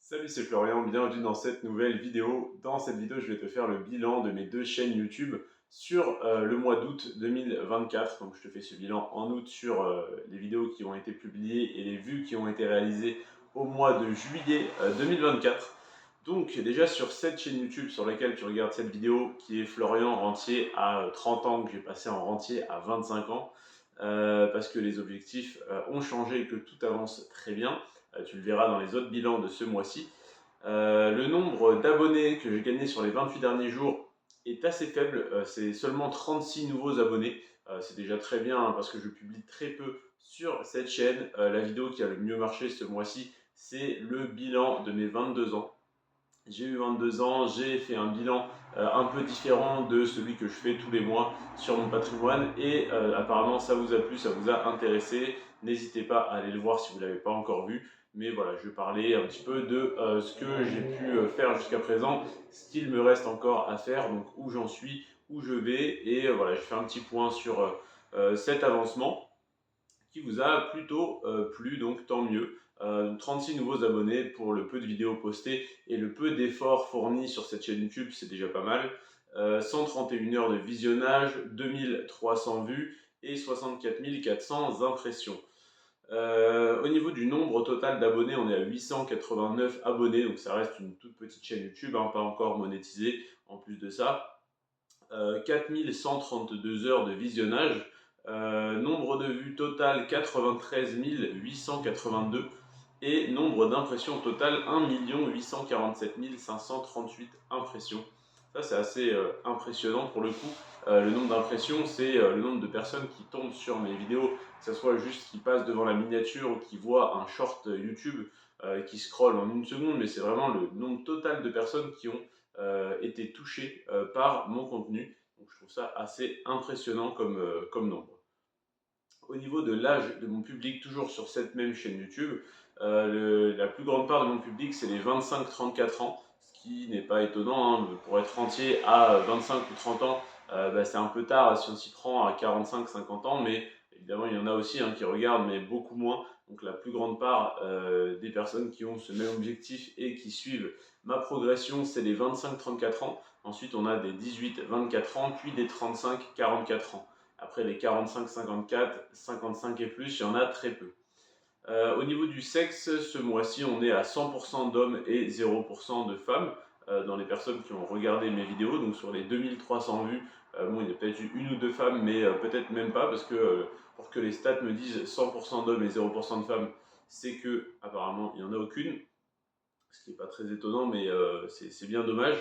Salut, c'est Florian, bienvenue dans cette nouvelle vidéo. Dans cette vidéo, je vais te faire le bilan de mes deux chaînes YouTube sur le mois d'août 2024. Donc, je te fais ce bilan en août sur les vidéos qui ont été publiées et les vues qui ont été réalisées au mois de juillet 2024. Donc, déjà sur cette chaîne YouTube sur laquelle tu regardes cette vidéo, qui est Florian Rentier à 30 ans, que j'ai passé en rentier à 25 ans, parce que les objectifs ont changé et que tout avance très bien. Tu le verras dans les autres bilans de ce mois-ci. Le nombre d'abonnés que j'ai gagné sur les 28 derniers jours est assez faible. C'est seulement 36 nouveaux abonnés. C'est déjà très bien hein, parce que je publie très peu sur cette chaîne. La vidéo qui a le mieux marché ce mois-ci, c'est le bilan de mes 22 ans. J'ai eu 22 ans, j'ai fait un bilan un peu différent de celui que je fais tous les mois sur mon patrimoine et apparemment ça vous a plu, ça vous a intéressé. N'hésitez pas à aller le voir si vous ne l'avez pas encore vu. Mais voilà, je vais parler un petit peu de ce que j'ai pu faire jusqu'à présent, ce qu'il me reste encore à faire, donc où j'en suis, où je vais. Et voilà, je fais un petit point sur cet avancement qui vous a plutôt plu, donc tant mieux. 36 nouveaux abonnés pour le peu de vidéos postées et le peu d'efforts fournis sur cette chaîne YouTube, c'est déjà pas mal. 131 heures de visionnage, 2300 vues et 64 400 impressions. Au niveau du nombre total d'abonnés, on est à 889 abonnés, donc ça reste une toute petite chaîne YouTube, hein, pas encore monétisée. En plus de ça, 4132 heures de visionnage, nombre de vues total 93 882 et nombre d'impressions total 1 847 538 impressions. Ça c'est assez impressionnant pour le coup. Le nombre d'impressions, c'est le nombre de personnes qui tombent sur mes vidéos, que ce soit juste qui passent devant la miniature ou qui voient un short YouTube qui scrolle en une seconde, mais c'est vraiment le nombre total de personnes qui ont été touchées par mon contenu. Donc je trouve ça assez impressionnant comme nombre. Au niveau de l'âge de mon public, toujours sur cette même chaîne YouTube, la plus grande part de mon public, c'est les 25-34 ans, ce qui n'est pas étonnant. Hein, pour être entier à 25 ou 30 ans, c'est un peu tard si on s'y prend à 45-50 ans, mais évidemment, il y en a aussi hein, qui regardent, mais beaucoup moins. Donc la plus grande part des personnes qui ont ce même objectif et qui suivent ma progression, c'est les 25-34 ans. Ensuite, on a des 18-24 ans, puis des 35-44 ans. Après les 45, 54, 55 et plus, il y en a très peu. Au niveau du sexe, ce mois-ci, on est à 100% d'hommes et 0% de femmes dans les personnes qui ont regardé mes vidéos. Donc sur les 2300 vues, bon, il y a peut-être eu une ou deux femmes, mais peut-être même pas, parce que pour que les stats me disent 100% d'hommes et 0% de femmes, c'est que apparemment il n'y en a aucune, ce qui n'est pas très étonnant, mais c'est bien dommage.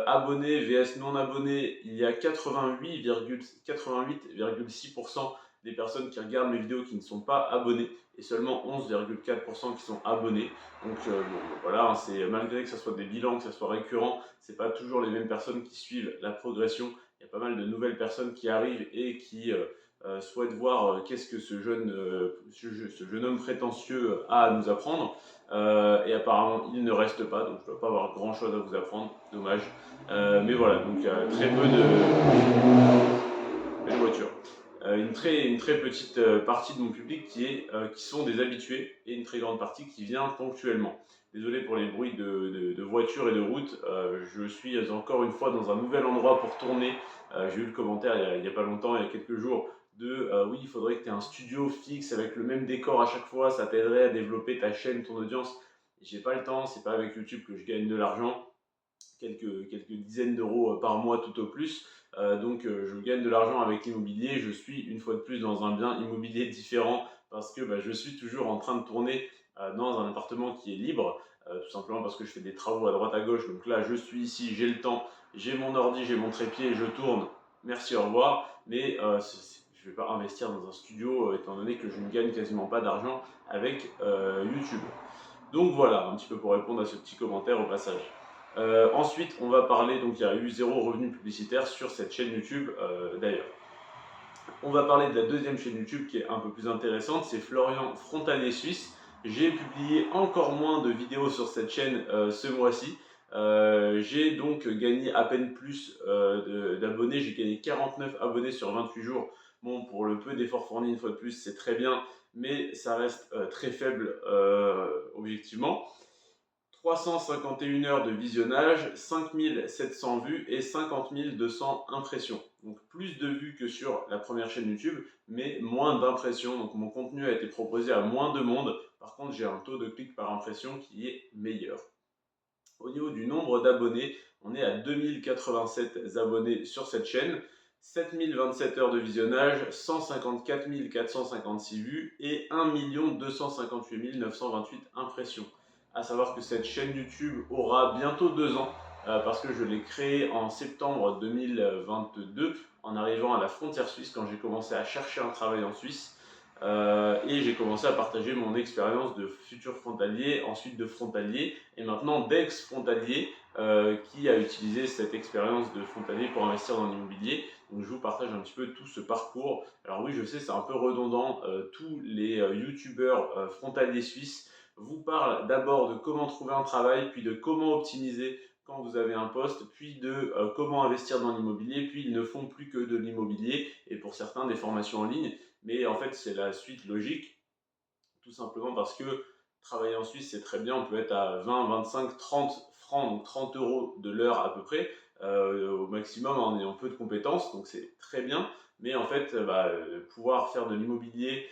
Abonnés vs non abonnés, il y a 88,6% des personnes qui regardent mes vidéos qui ne sont pas abonnées et seulement 11,4% qui sont abonnés. Donc bon, voilà, hein, c'est malgré que ce soit des bilans, que ce soit récurrent, c'est pas toujours les mêmes personnes qui suivent la progression. Il y a pas mal de nouvelles personnes qui arrivent et qui souhaitent voir qu'est-ce que ce jeune homme prétentieux a à nous apprendre. Et apparemment, il ne reste pas, donc je ne dois pas avoir grand chose à vous apprendre, dommage. Mais voilà, donc il y a très peu de voitures. Une très petite partie de mon public qui sont des habitués et une très grande partie qui vient ponctuellement. Désolé pour les bruits de voitures et de route. Je suis encore une fois dans un nouvel endroit pour tourner. J'ai eu le commentaire il n'y a pas longtemps, il y a quelques jours, de oui, il faudrait que tu aies un studio fixe avec le même décor à chaque fois, ça t'aiderait à développer ta chaîne, ton audience. J'ai pas le temps, c'est pas avec YouTube que je gagne de l'argent, quelques dizaines d'euros par mois tout au plus. Donc je gagne de l'argent avec l'immobilier. Je suis une fois de plus dans un bien immobilier différent parce que je suis toujours en train de tourner dans un appartement qui est libre, tout simplement parce que je fais des travaux à droite à gauche. Donc là, je suis ici, j'ai le temps, j'ai mon ordi, j'ai mon trépied, je tourne. Merci, au revoir. Mais je ne vais pas investir dans un studio étant donné que je ne gagne quasiment pas d'argent avec YouTube. Donc voilà, un petit peu pour répondre à ce petit commentaire au passage. Ensuite, on va parler, donc il y a eu zéro revenu publicitaire sur cette chaîne YouTube d'ailleurs. On va parler de la deuxième chaîne YouTube qui est un peu plus intéressante, c'est Florian Frontalier Suisse. J'ai publié encore moins de vidéos sur cette chaîne ce mois-ci. J'ai donc gagné à peine plus d'abonnés, j'ai gagné 49 abonnés sur 28 jours. Bon, pour le peu d'efforts fournis une fois de plus, c'est très bien, mais ça reste très faible objectivement. 351 heures de visionnage, 5700 vues et 50 200 impressions. Donc plus de vues que sur la première chaîne YouTube, mais moins d'impressions. Donc mon contenu a été proposé à moins de monde. Par contre, j'ai un taux de clic par impression qui est meilleur. Au niveau du nombre d'abonnés, on est à 2087 abonnés sur cette chaîne, 7027 heures de visionnage, 154 456 vues et 1 258 928 impressions. À savoir que cette chaîne YouTube aura bientôt 2 ans parce que je l'ai créée en septembre 2022 en arrivant à la frontière suisse quand j'ai commencé à chercher un travail en Suisse. Et j'ai commencé à partager mon expérience de futur frontalier, ensuite de frontalier et maintenant d'ex-frontalier qui a utilisé cette expérience de frontalier pour investir dans l'immobilier. Donc je vous partage un petit peu tout ce parcours. Alors oui, je sais, c'est un peu redondant, tous les youtubeurs frontaliers suisses vous parlent d'abord de comment trouver un travail, puis de comment optimiser quand vous avez un poste, puis de comment investir dans l'immobilier, puis ils ne font plus que de l'immobilier et pour certains des formations en ligne. Mais en fait, c'est la suite logique, tout simplement parce que travailler en Suisse, c'est très bien. On peut être à 20, 25, 30 francs, donc 30 euros de l'heure à peu près, au maximum en ayant peu de compétences, donc c'est très bien. Mais en fait, pouvoir faire de l'immobilier,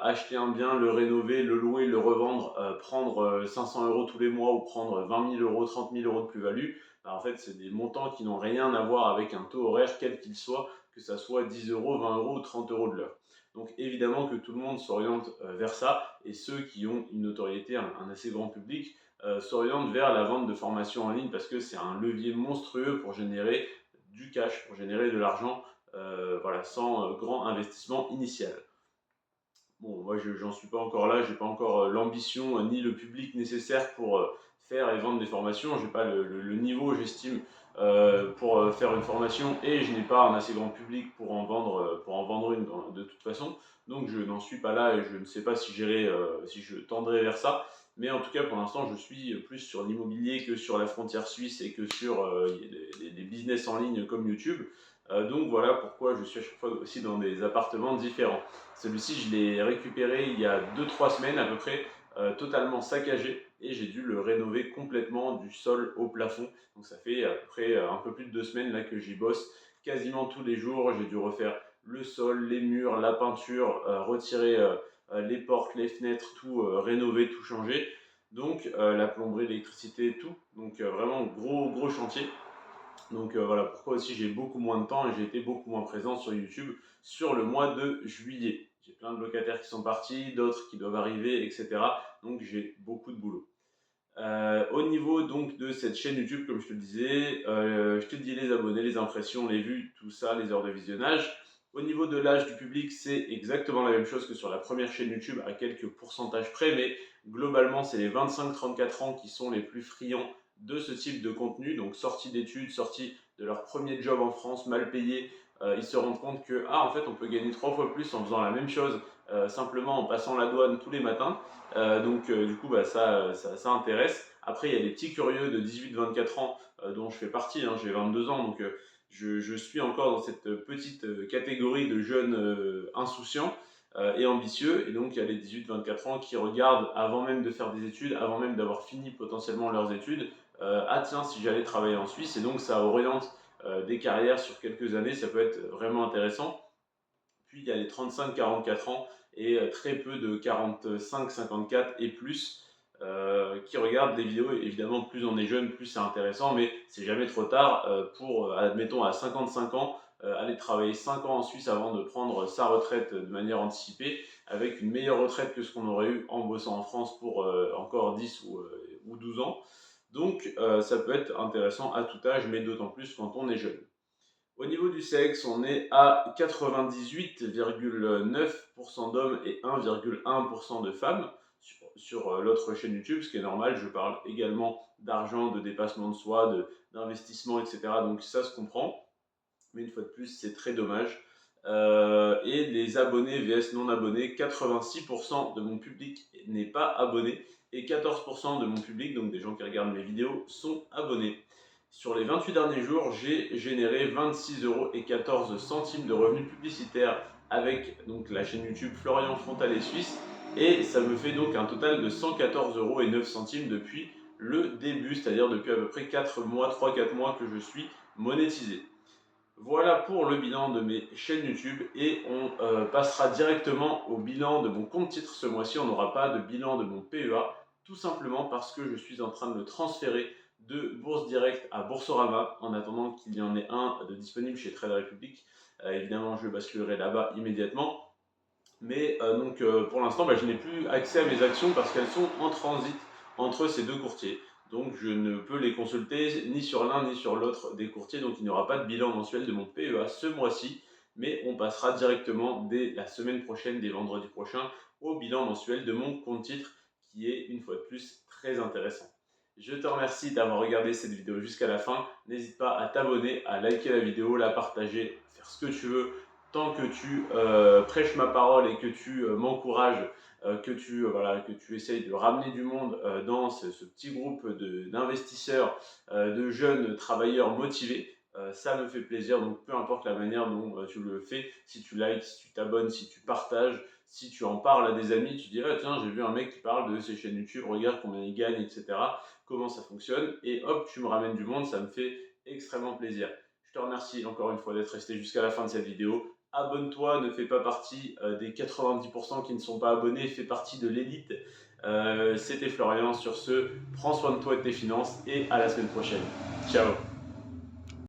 acheter un bien, le rénover, le louer, le revendre, prendre 500 euros tous les mois ou prendre 20 000 euros, 30 000 euros de plus-value, en fait, c'est des montants qui n'ont rien à voir avec un taux horaire, quel qu'il soit, que ça soit 10 euros, 20 euros ou 30 euros de l'heure. Donc évidemment que tout le monde s'oriente vers ça et ceux qui ont une notoriété, un assez grand public, s'orientent vers la vente de formations en ligne parce que c'est un levier monstrueux pour générer du cash, pour générer de l'argent voilà, sans grand investissement initial. Bon, moi j'en suis pas encore là, j'ai pas encore l'ambition ni le public nécessaire pour faire et vendre des formations. J'ai pas le niveau, j'estime, pour faire une formation et je n'ai pas un assez grand public pour en vendre une de toute façon. Donc je n'en suis pas là et je ne sais pas si j'irai, si je tendrai vers ça. Mais en tout cas, pour l'instant, je suis plus sur l'immobilier que sur la frontière suisse et que sur des business en ligne comme YouTube. Donc voilà pourquoi je suis à chaque fois aussi dans des appartements différents. Celui-ci, je l'ai récupéré il y a 2-3 semaines à peu près, totalement saccagé et j'ai dû le rénover complètement du sol au plafond. Donc ça fait à peu près un peu plus de 2 semaines là que j'y bosse quasiment tous les jours. J'ai dû refaire le sol, les murs, la peinture, retirer les portes, les fenêtres, tout rénover, tout changer. Donc la plomberie, l'électricité, tout. Donc vraiment gros chantier. Donc voilà pourquoi aussi j'ai beaucoup moins de temps et j'ai été beaucoup moins présent sur YouTube sur le mois de juillet. J'ai plein de locataires qui sont partis, d'autres qui doivent arriver, etc. Donc j'ai beaucoup de boulot. Au niveau donc de cette chaîne YouTube, comme je te le disais, je te dis les abonnés, les impressions, les vues, tout ça, les heures de visionnage. Au niveau de l'âge du public, c'est exactement la même chose que sur la première chaîne YouTube à quelques pourcentages près, mais globalement, c'est les 25-34 ans qui sont les plus friands de ce type de contenu, donc sortis d'études, sortis de leur premier job en France, mal payés. Ils se rendent compte que, ah, en fait, on peut gagner 3 fois plus en faisant la même chose, simplement en passant la douane tous les matins. Donc du coup, ça intéresse. Après, il y a les petits curieux de 18-24 ans dont je fais partie, hein, j'ai 22 ans, donc je suis encore dans cette petite catégorie de jeunes insouciants et ambitieux. Et donc, il y a les 18-24 ans qui regardent avant même de faire des études, avant même d'avoir fini potentiellement leurs études, ah tiens, si j'allais travailler en Suisse, et donc ça oriente des carrières sur quelques années, ça peut être vraiment intéressant. Puis il y a les 35-44 ans et très peu de 45-54 et plus qui regardent des vidéos. Évidemment, plus on est jeune, plus c'est intéressant, mais c'est jamais trop tard pour, admettons, à 55 ans, aller travailler 5 ans en Suisse avant de prendre sa retraite de manière anticipée, avec une meilleure retraite que ce qu'on aurait eu en bossant en France pour encore 10 ou 12 ans. Donc ça peut être intéressant à tout âge, mais d'autant plus quand on est jeune. Au niveau du sexe, on est à 98,9% d'hommes et 1,1% de femmes sur l'autre chaîne YouTube, ce qui est normal. Je parle également d'argent, de dépassement de soi, d'investissement, etc. Donc ça se comprend. Mais une fois de plus, c'est très dommage. Et les abonnés vs non abonnés, 86% de mon public n'est pas abonné et 14% de mon public, donc des gens qui regardent mes vidéos, sont abonnés. Sur les 28 derniers jours, j'ai généré 26,14 euros de revenus publicitaires avec donc, la chaîne YouTube Florian Frontalier Suisse et ça me fait donc un total de 114,09 € depuis le début, c'est-à-dire depuis à peu près 4 mois, 3-4 mois que je suis monétisé. Voilà pour le bilan de mes chaînes YouTube et on passera directement au bilan de mon compte titre ce mois-ci. On n'aura pas de bilan de mon PEA, tout simplement parce que je suis en train de le transférer de Bourse Direct à Boursorama en attendant qu'il y en ait un de disponible chez Trade Republic. Évidemment, je basculerai là-bas immédiatement. Mais pour l'instant, je n'ai plus accès à mes actions parce qu'elles sont en transit entre ces deux courtiers. Donc je ne peux les consulter ni sur l'un ni sur l'autre des courtiers. Donc il n'y aura pas de bilan mensuel de mon PEA ce mois-ci. Mais on passera directement dès la semaine prochaine, dès vendredi prochain, au bilan mensuel de mon compte titre qui est une fois de plus très intéressant. Je te remercie d'avoir regardé cette vidéo jusqu'à la fin. N'hésite pas à t'abonner, à liker la vidéo, la partager, faire ce que tu veux tant que tu prêches ma parole et que tu m'encourages, voilà, que tu essayes de ramener du monde dans ce petit groupe d'investisseurs, de jeunes travailleurs motivés, ça me fait plaisir. Donc peu importe la manière dont tu le fais, si tu likes, si tu t'abonnes, si tu partages, si tu en parles à des amis, tu dirais tiens, j'ai vu un mec qui parle de ses chaînes YouTube, regarde combien il gagne, etc. Comment ça fonctionne, et hop, tu me ramènes du monde, ça me fait extrêmement plaisir. Je te remercie encore une fois d'être resté jusqu'à la fin de cette vidéo. Abonne-toi, ne fais pas partie des 90% qui ne sont pas abonnés, fais partie de l'élite. C'était Florian, sur ce, prends soin de toi et de tes finances et à la semaine prochaine. Ciao.